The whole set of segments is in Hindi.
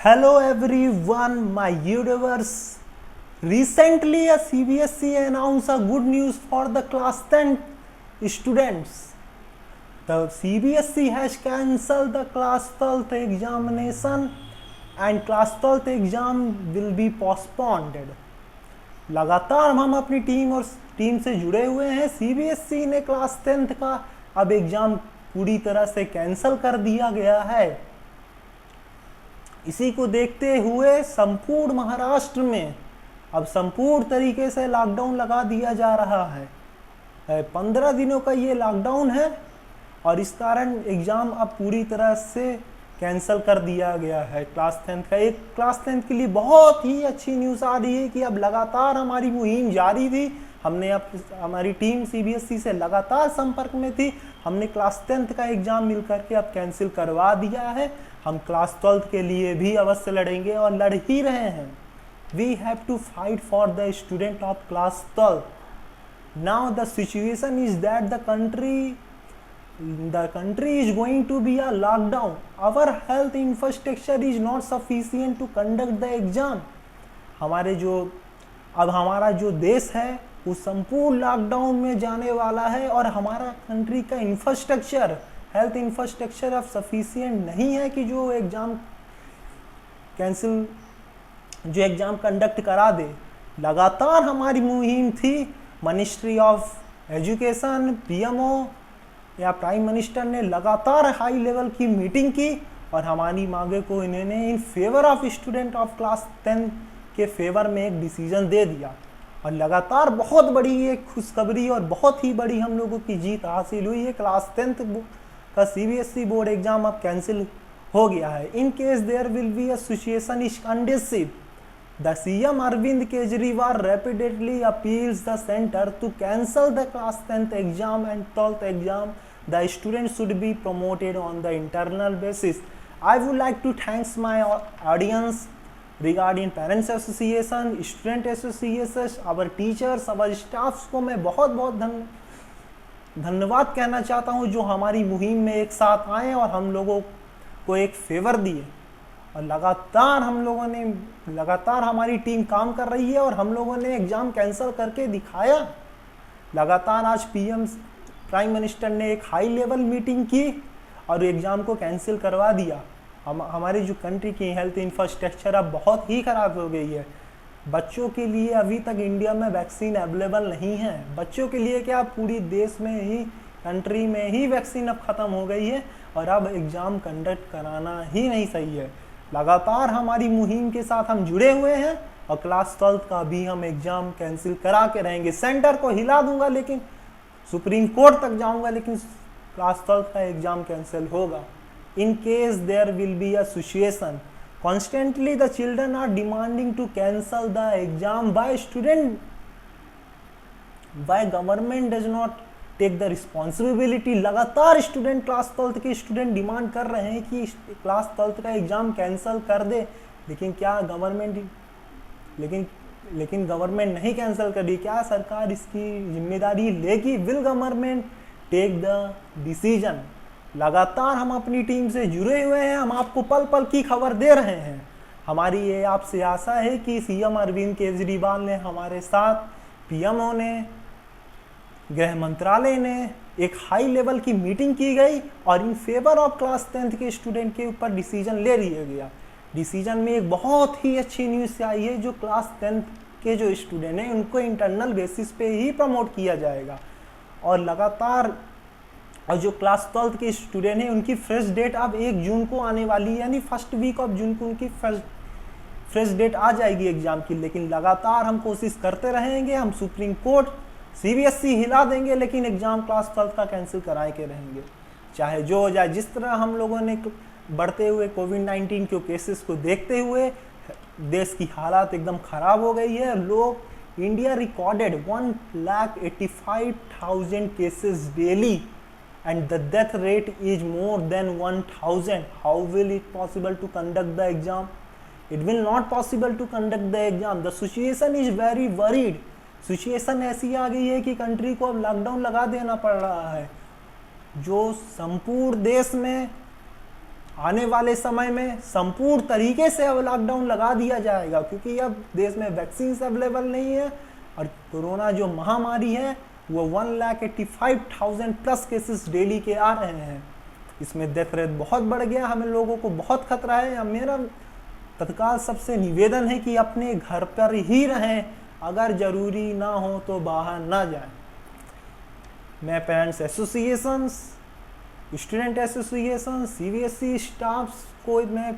Hello everyone, my universe. Recently, a CBSE announced a good news for the class 10 students. The CBSE has cancelled the class 12th examination and class 12th exam will be postponed. लगातार हम अपनी टीम से जुड़े हुए हैं। CBSE ने क्लास 10th का अब एग्जाम पूरी तरह से कैंसिल कर दिया गया है। इसी को देखते हुए संपूर्ण महाराष्ट्र में अब संपूर्ण तरीके से लॉकडाउन लगा दिया जा रहा है। 15 दिनों का ये लॉकडाउन है और इस कारण एग्ज़ाम अब पूरी तरह से कैंसिल कर दिया गया है क्लास 10th का। एक क्लास 10th के लिए बहुत ही अच्छी न्यूज़ आ रही है कि अब लगातार हमारी मुहिम जारी थी। हमने अब हमारी टीम CBSE से लगातार संपर्क में थी। हमने क्लास 10th का एग्ज़ाम मिल करके अब कैंसिल करवा दिया है। हम क्लास 12th के लिए भी अवश्य लड़ेंगे और लड़ ही रहे हैं। We have to fight for the student of class 12. Now the situation is that the country is going to be a lockdown. Our health infrastructure is not sufficient to conduct the exam. हमारा जो देश है वो संपूर्ण लॉकडाउन में जाने वाला है और हमारा कंट्री का इंफ्रास्ट्रक्चर, हेल्थ इंफ्रास्ट्रक्चर अब सफिशिएंट नहीं है कि जो एग्ज़ाम कंडक्ट करा दे। लगातार हमारी मुहिम थी। मिनिस्ट्री ऑफ एजुकेशन, PMO या प्राइम मिनिस्टर ने लगातार हाई लेवल की मीटिंग की और हमारी मांगे को इन्होंने in favour of student of class 10 के फेवर में एक डिसीजन दे दिया और लगातार बहुत बड़ी एक खुशखबरी और बहुत ही बड़ी हम लोगों की जीत हासिल हुई है। क्लास 10th का CBSE बोर्ड एग्जाम अब कैंसिल हो गया है। In case there will be a situation is conducive, the CM Arvind Kejriwal repeatedly appeals the center to cancel the class 10th exam and 12th exam. The students should be promoted on the internal basis. I would like to thank my audience regarding parents association, student associations, our teachers, our staffs को मैं बहुत बहुत धन्यवाद कहना चाहता हूँ जो हमारी मुहिम में एक साथ आए और हम लोगों को एक फेवर दिए। और लगातार हमारी टीम काम कर रही है और हम लोगों ने एग्ज़ाम कैंसिल करके दिखाया। लगातार आज प्राइम मिनिस्टर ने एक हाई लेवल मीटिंग की और एग्ज़ाम को कैंसिल करवा दिया। हमारी जो कंट्री की हेल्थ इंफ्रास्ट्रक्चर अब बहुत ही ख़राब हो गई है। बच्चों के लिए अभी तक इंडिया में वैक्सीन अवेलेबल नहीं है। बच्चों के लिए क्या पूरी देश में ही, कंट्री में ही वैक्सीन अब ख़त्म हो गई है और अब एग्ज़ाम कंडक्ट कराना ही नहीं सही है। लगातार हमारी मुहिम के साथ हम जुड़े हुए हैं और क्लास 12th का भी हम एग्ज़ाम कैंसिल करा के रहेंगे। सेंटर को हिला दूंगा, लेकिन सुप्रीम कोर्ट तक जाऊंगा, लेकिन क्लास 12th का एग्ज़ाम कैंसिल होगा। In case there will be a situation constantly the children are demanding to cancel the exam by government does not take the responsibility। लगातार स्टूडेंट क्लास 12th के स्टूडेंट डिमांड कर रहे हैं कि क्लास 12th का एग्ज़ाम कैंसिल कर दे, लेकिन क्या गवर्नमेंट नहीं कैंसिल कर रही। क्या सरकार इसकी जिम्मेदारी लेगी? Will government take the decision? लगातार हम अपनी टीम से जुड़े हुए हैं। हम आपको पल पल की खबर दे रहे हैं। हमारी ये आपसे आशा है कि CM अरविंद केजरीवाल ने हमारे साथ, PMO ने, गृह मंत्रालय ने एक हाई लेवल की मीटिंग की गई और in favour of class 10th के स्टूडेंट के ऊपर डिसीजन ले लिया गया। डिसीजन में एक बहुत ही अच्छी न्यूज़ आई है, जो क्लास 10th के जो स्टूडेंट हैं उनको इंटरनल बेसिस पे ही प्रमोट किया जाएगा। और लगातार और जो क्लास 12th के स्टूडेंट हैं उनकी फ्रेश डेट अब 1 जून को आने वाली है, यानी फर्स्ट वीक ऑफ जून को उनकी फ्रेश डेट आ जाएगी एग्ज़ाम की। लेकिन लगातार हम कोशिश करते रहेंगे। हम सुप्रीम कोर्ट, CBSE हिला देंगे, लेकिन एग्ज़ाम क्लास 12th का कैंसिल कराए के रहेंगे, चाहे जो हो जाए। जिस तरह हम लोगों ने बढ़ते हुए कोविड-19 के केसेस को देखते हुए देश की हालात एकदम ख़राब हो गई है। India recorded 1,85,000 cases daily and the death rate is more than 1,000. How will it possible to conduct the exam? It will not possible to conduct the exam. The situation is very worried. Situation ऐसी आ गई है कि कंट्री को अब लॉकडाउन लगा देना पड़ रहा है। जो संपूर्ण देश में आने वाले समय में संपूर्ण तरीके से अब लॉकडाउन लगा दिया जाएगा, क्योंकि अब देश में वैक्सीन अवेलेबल नहीं है और कोरोना जो महामारी है वो 1,85,000 प्लस केसेस डेली के आ रहे हैं। इसमें डेथ रेट बहुत बढ़ गया, हमें लोगों को बहुत खतरा है। मेरा तत्काल सबसे निवेदन है कि अपने घर पर ही रहें, अगर जरूरी ना हो तो बाहर ना जाएं। मैं parents associations, student association, CBSE staffs को मैं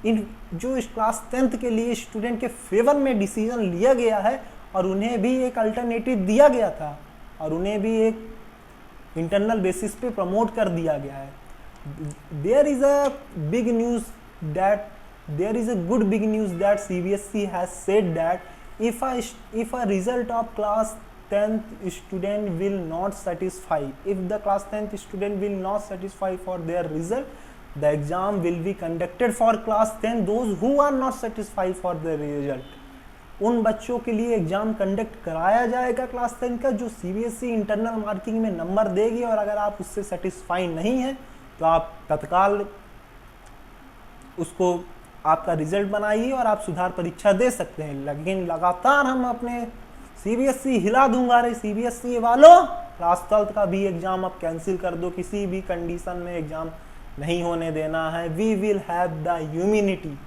इन जो इस क्लास 10th के लिए स्टूडेंट के फेवर में डिसीजन लिया गया है और उन्हें भी एक अल्टरनेटिव दिया गया था और उन्हें भी एक इंटरनल बेसिस पे प्रमोट कर दिया गया है। There is a big news that there is a good big news that CBSE has said that if a result of class 10th student will not satisfy, if the class 10th student will not satisfy for their result, the exam will be conducted for class 10 those who are not satisfied for their result। उन बच्चों के लिए एग्जाम कंडक्ट कराया जाएगा क्लास 10 का जो सीबीएसई इंटरनल मार्किंग में नंबर देगी, और अगर आप उससे सेटिस्फाई नहीं है तो आप तत्काल उसको आपका रिजल्ट बनाइए और आप सुधार परीक्षा दे सकते हैं। लेकिन लगातार हम अपने सीबीएसई हिला दूंगा रे सीबीएसई वालों, क्लास 12 का भी एग्जाम अब कैंसिल कर दो, किसी भी कंडीशन में एग्जाम नहीं होने देना है। We will have the humanity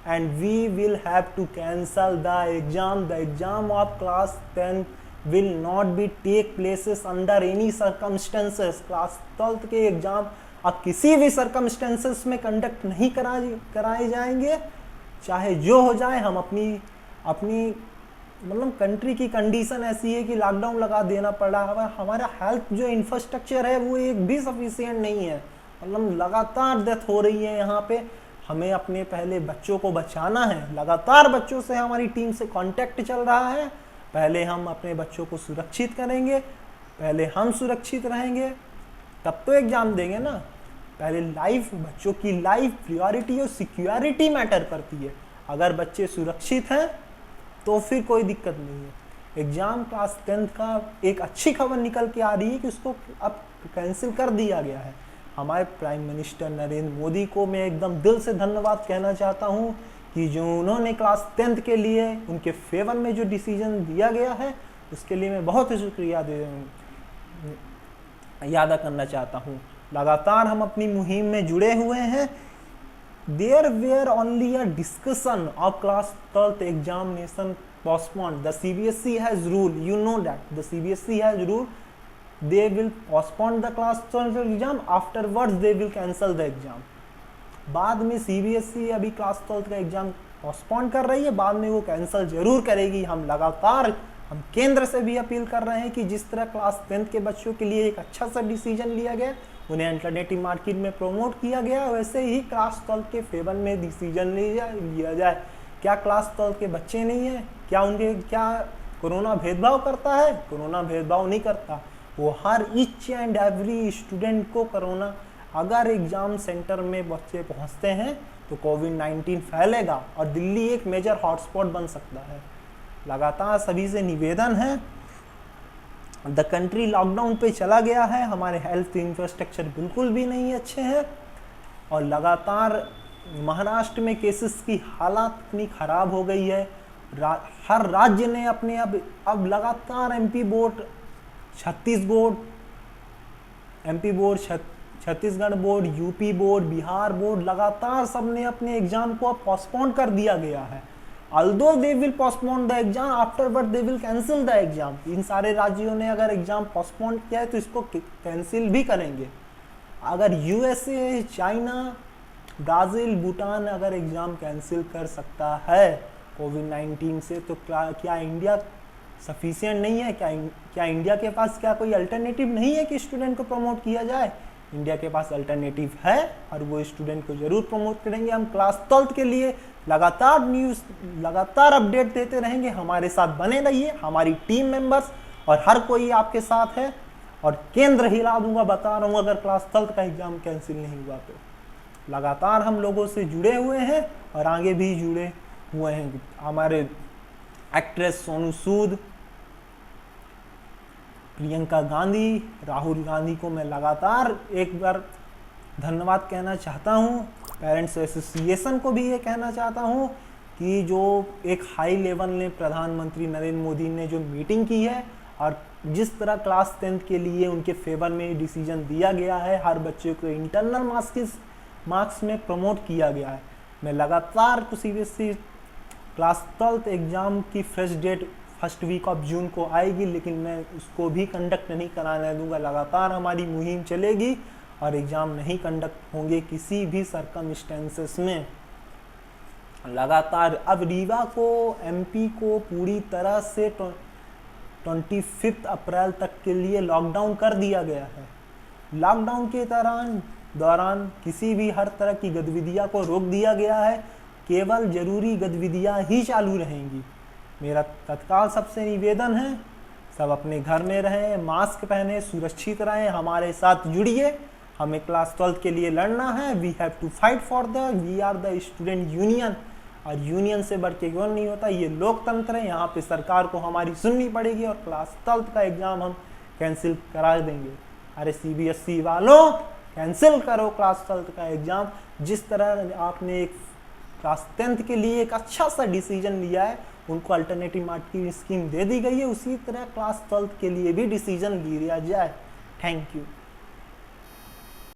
and we will have to cancel the exam of class 10 will not be take places under any circumstances। Class 12 के एग्जाम अब किसी भी सर्कमस्टेंसेस में कंडक्ट नहीं कराए जाएंगे, चाहे जो हो जाए। हम अपनी कंट्री की कंडीशन ऐसी है कि लॉकडाउन लगा देना पड़ा है, हमारा हेल्थ जो इंफ्रास्ट्रक्चर है वो एक भी सफिशिएंट नहीं है, लगातार डेथ हो रही है यहाँ पे। हमें अपने पहले बच्चों को बचाना है, लगातार बच्चों से हमारी टीम से कांटेक्ट चल रहा है। पहले हम अपने बच्चों को सुरक्षित करेंगे, पहले हम सुरक्षित रहेंगे तब तो एग्जाम देंगे ना। पहले लाइफ, बच्चों की लाइफ प्रायोरिटी और सिक्योरिटी मैटर करती है। अगर बच्चे सुरक्षित हैं तो फिर कोई दिक्कत नहीं है। एग्जाम क्लास 10 का एक अच्छी खबर निकल के आ रही है कि उसको अब कैंसिल कर दिया गया है। हमारे प्राइम मिनिस्टर नरेंद्र मोदी को मैं एकदम दिल से धन्यवाद कहना चाहता हूं कि जो उन्होंने क्लास 10th के लिए उनके फेवर में जो डिसीजन दिया गया है उसके लिए मैं बहुत ही शुक्रिया अदा करना चाहता हूं। लगातार हम अपनी मुहिम में जुड़े हुए हैं। There were only a discussion of class 12th examination postponed. The CBSE has rule, you know that the CBSE has rule they will postpone the class 12 exam, afterwards they will cancel the exam। बाद में सीबीएसई अभी क्लास 12 का एग्जाम पोस्टपोन कर रही है, बाद में वो कैंसिल जरूर करेगी। हम लगातार हम केंद्र से भी अपील कर रहे हैं कि जिस तरह क्लास 10 के बच्चों के लिए एक अच्छा सा डिसीजन लिया गया, उन्हें अल्टरनेटिव मार्केट में प्रमोट किया गया, वैसे ही क्लास 12 के फेवर में डिसीजन लिया जाए। क्या क्लास 12 के बच्चे नहीं हैं? क्या कोरोना भेदभाव करता है? कोरोना भेदभाव नहीं करता, वो हर ईच एंड एवरी स्टूडेंट को कोरोना, अगर एग्जाम सेंटर में बच्चे पहुंचते हैं तो कोविड-19 फैलेगा और दिल्ली एक मेजर हॉटस्पॉट बन सकता है। लगातार सभी से निवेदन है, द कंट्री लॉकडाउन पे चला गया है, हमारे हेल्थ इंफ्रास्ट्रक्चर बिल्कुल भी नहीं अच्छे हैं और लगातार महाराष्ट्र में केसेस की हालत इतनी ख़राब हो गई है। हर राज्य ने अपने अब लगातार MP board, Chhattisgarh board, UP board, Bihar board, लगातार सबने अपने एग्जाम को अब पोस्टपोन कर दिया गया है। although they will postpone the exam, afterward they will cancel the exam। इन सारे राज्यों ने अगर एग्जाम पोस्टपोन किया है तो इसको कैंसिल भी करेंगे। अगर यूएसए, चाइना, ब्राज़ील, भूटान अगर एग्जाम कैंसिल कर सकता है कोविड-19 से, तो क्या इंडिया सफिशिएंट नहीं है? क्या इंडिया के पास क्या कोई अल्टरनेटिव नहीं है कि स्टूडेंट को प्रमोट किया जाए? इंडिया के पास अल्टरनेटिव है और वो स्टूडेंट को जरूर प्रमोट करेंगे। हम क्लास 12 के लिए लगातार न्यूज़, लगातार अपडेट देते रहेंगे। हमारे साथ बने रहिए, हमारी टीम मेंबर्स और हर कोई आपके साथ है और केंद्र हिला दूंगा, बता रहा हूँ। अगर क्लास 12 का एग्जाम कैंसिल नहीं हुआ तो लगातार हम लोगों से जुड़े हुए हैं और आगे भी जुड़े हुए हैं। हमारे एक्ट्रेस सोनू सूद, प्रियंका गांधी, राहुल गांधी को मैं लगातार एक बार धन्यवाद कहना चाहता हूँ। पेरेंट्स एसोसिएशन को भी ये कहना चाहता हूँ कि जो एक हाई लेवल ने प्रधानमंत्री नरेंद्र मोदी ने जो मीटिंग की है और जिस तरह क्लास 10th के लिए उनके फेवर में डिसीजन दिया गया है, हर बच्चे को इंटरनल मार्क्स में प्रमोट किया गया है। मैं लगातार सीबीएसई क्लास 12th एग्ज़ाम की fresh date first week of June को आएगी, लेकिन मैं उसको भी कंडक्ट नहीं कराने दूंगा। लगातार हमारी मुहिम चलेगी और एग्ज़ाम नहीं कंडक्ट होंगे किसी भी सर्कमस्टेंसेस में। लगातार अब रीवा को, एमपी को पूरी तरह से 25 अप्रैल तक के लिए लॉकडाउन कर दिया गया है। लॉकडाउन के दौरान किसी भी हर तरह की गतिविधियां को रोक दिया गया है। केवल जरूरी गतिविधियां ही चालू रहेंगी। मेरा तत्काल सबसे निवेदन है, सब अपने घर में रहें, मास्क पहने, सुरक्षित रहें, हमारे साथ जुड़िए। हमें क्लास 12th के लिए लड़ना है। We have to fight for we are the student union. और यूनियन से बढ़ के कौन नहीं होता, ये लोकतंत्र है। यहाँ पे सरकार को हमारी सुननी पड़ेगी और क्लास 12th का एग्ज़ाम हम कैंसिल करा देंगे। अरे सीबीएसई वालों, कैंसिल करो क्लास 12th का एग्ज़ाम। जिस तरह आपने एक क्लास 10th के लिए एक अच्छा सा डिसीजन लिया है, उनको अल्टरनेटिव मार्किंग स्कीम दे दी गई है, उसी तरह क्लास 12th के लिए भी डिसीजन लिया जाए। Thank you.